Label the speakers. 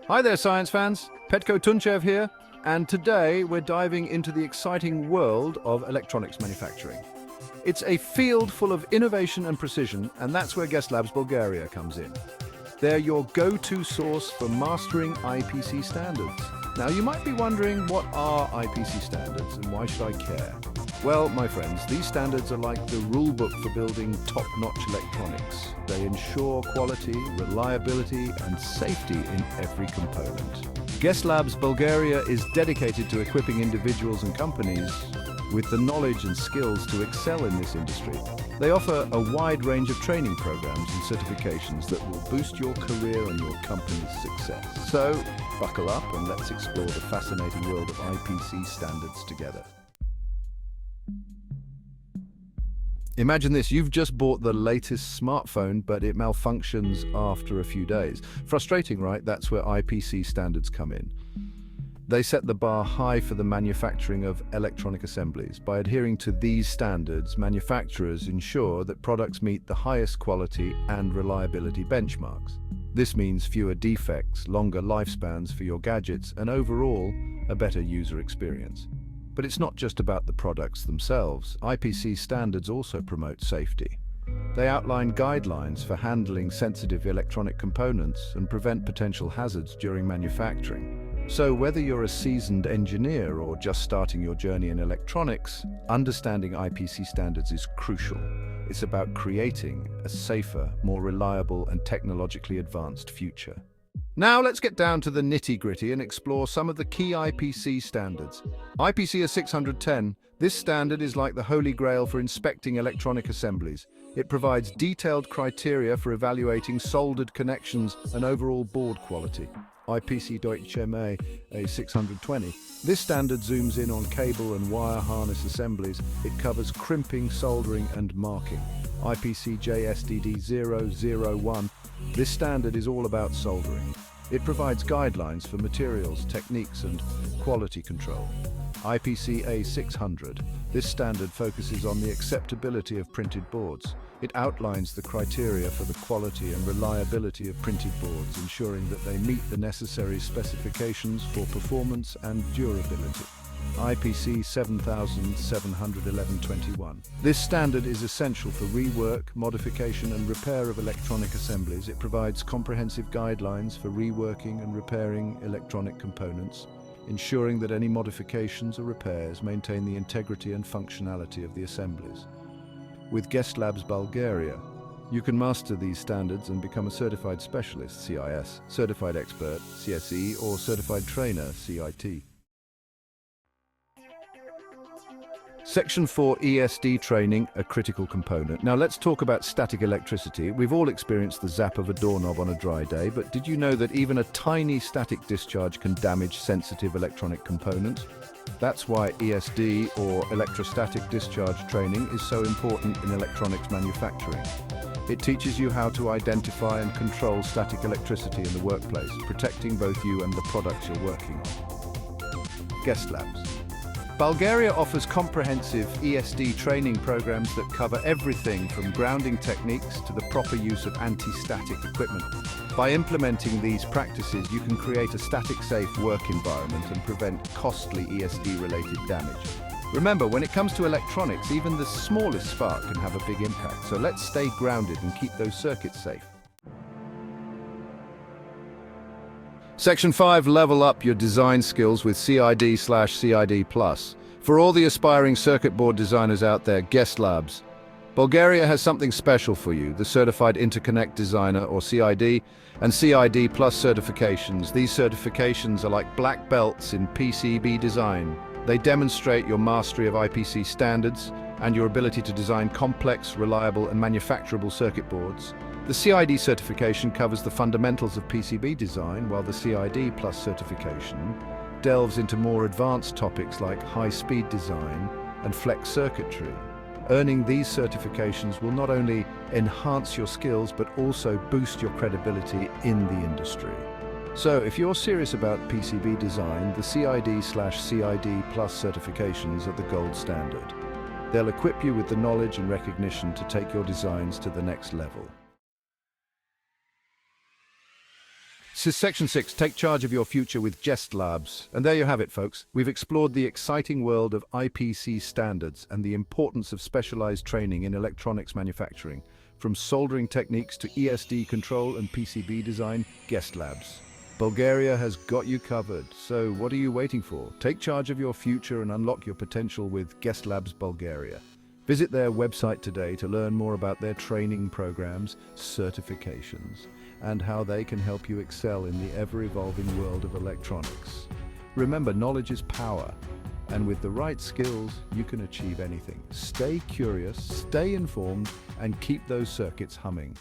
Speaker 1: Hi there, science fans. Petko Tunchev here, and today we're diving into the exciting world of electronics manufacturing. It's a field full of innovation and precision, and that's where GESTLABS Bulgaria comes in. They're your go-to source for mastering IPC standards. Now, you might be wondering, what are IPC standards and why should I care? Well, my friends, these standards are like the rule book for building top-notch electronics. They ensure quality, reliability, and safety in every component. GESTLABS Bulgaria is dedicated to equipping individuals and companies with the knowledge and skills to excel in this industry. They offer a wide range of training programs and certifications that will boost your career and your company's success. So, buckle up and let's explore the fascinating world of IPC standards together. Imagine this, you've just bought the latest smartphone, but it malfunctions after a few days. Frustrating, right? That's where IPC standards come in. They set the bar high for the manufacturing of electronic assemblies. By adhering to these standards, manufacturers ensure that products meet the highest quality and reliability benchmarks. This means fewer defects, longer lifespans for your gadgets, and overall, a better user experience. But it's not just about the products themselves. IPC standards also promote safety. They outline guidelines for handling sensitive electronic components and prevent potential hazards during manufacturing. So whether you're a seasoned engineer or just starting your journey in electronics, understanding IPC standards is crucial. It's about creating a safer, more reliable and technologically advanced future. Now let's get down to the nitty-gritty and explore some of the key IPC standards. IPC 610. This standard is like the holy grail for inspecting electronic assemblies. It provides detailed criteria for evaluating soldered connections and overall board quality. IPC Deutsche A 620. This standard zooms in on cable and wire harness assemblies. It covers crimping, soldering and marking. IPC JSDD 001. This standard is all about soldering. It provides guidelines for materials, techniques and quality control. IPC A600. This standard focuses on the acceptability of printed boards. It outlines the criteria for the quality and reliability of printed boards, ensuring that they meet the necessary specifications for performance and durability. IPC 7711-21. This standard is essential for rework, modification and repair of electronic assemblies. It provides comprehensive guidelines for reworking and repairing electronic components, ensuring that any modifications or repairs maintain the integrity and functionality of the assemblies. With GESTLABS Bulgaria, you can master these standards and become a certified specialist, CIS, certified expert, CSE, or certified trainer, CIT. Section 4 ESD training, a critical component. Now let's talk about static electricity. We've all experienced the zap of a doorknob on a dry day, but did you know that even a tiny static discharge can damage sensitive electronic components? That's why ESD, or electrostatic discharge training, is so important in electronics manufacturing. It teaches you how to identify and control static electricity in the workplace, protecting both you and the products you're working on. GESTLABS. Bulgaria offers comprehensive ESD training programs that cover everything from grounding techniques to the proper use of anti-static equipment. By implementing these practices, you can create a static-safe work environment and prevent costly ESD-related damage. Remember, when it comes to electronics, even the smallest spark can have a big impact, so let's stay grounded and keep those circuits safe. Section 5, level up your design skills with CID/CID+. For all the aspiring circuit board designers out there, GESTLABS Bulgaria has something special for you, the Certified Interconnect Designer, or CID, and CID+ certifications. These certifications are like black belts in PCB design. They demonstrate your mastery of IPC standards and your ability to design complex, reliable, and manufacturable circuit boards. The CID certification covers the fundamentals of PCB design, while the CID+ certification delves into more advanced topics like high-speed design and flex circuitry. Earning these certifications will not only enhance your skills, but also boost your credibility in the industry. So, if you're serious about PCB design, the CID/CID+ certifications are the gold standard. They'll equip you with the knowledge and recognition to take your designs to the next level. This is Section 6, Take Charge of Your Future with GESTLABS. And there you have it, folks. We've explored the exciting world of IPC standards and the importance of specialized training in electronics manufacturing. From soldering techniques to ESD control and PCB design, GESTLABS Bulgaria has got you covered. So what are you waiting for? Take charge of your future and unlock your potential with GESTLABS Bulgaria. Visit their website today to learn more about their training programs, certifications, and how they can help you excel in the ever-evolving world of electronics. Remember, knowledge is power, and with the right skills, you can achieve anything. Stay curious, stay informed, and keep those circuits humming.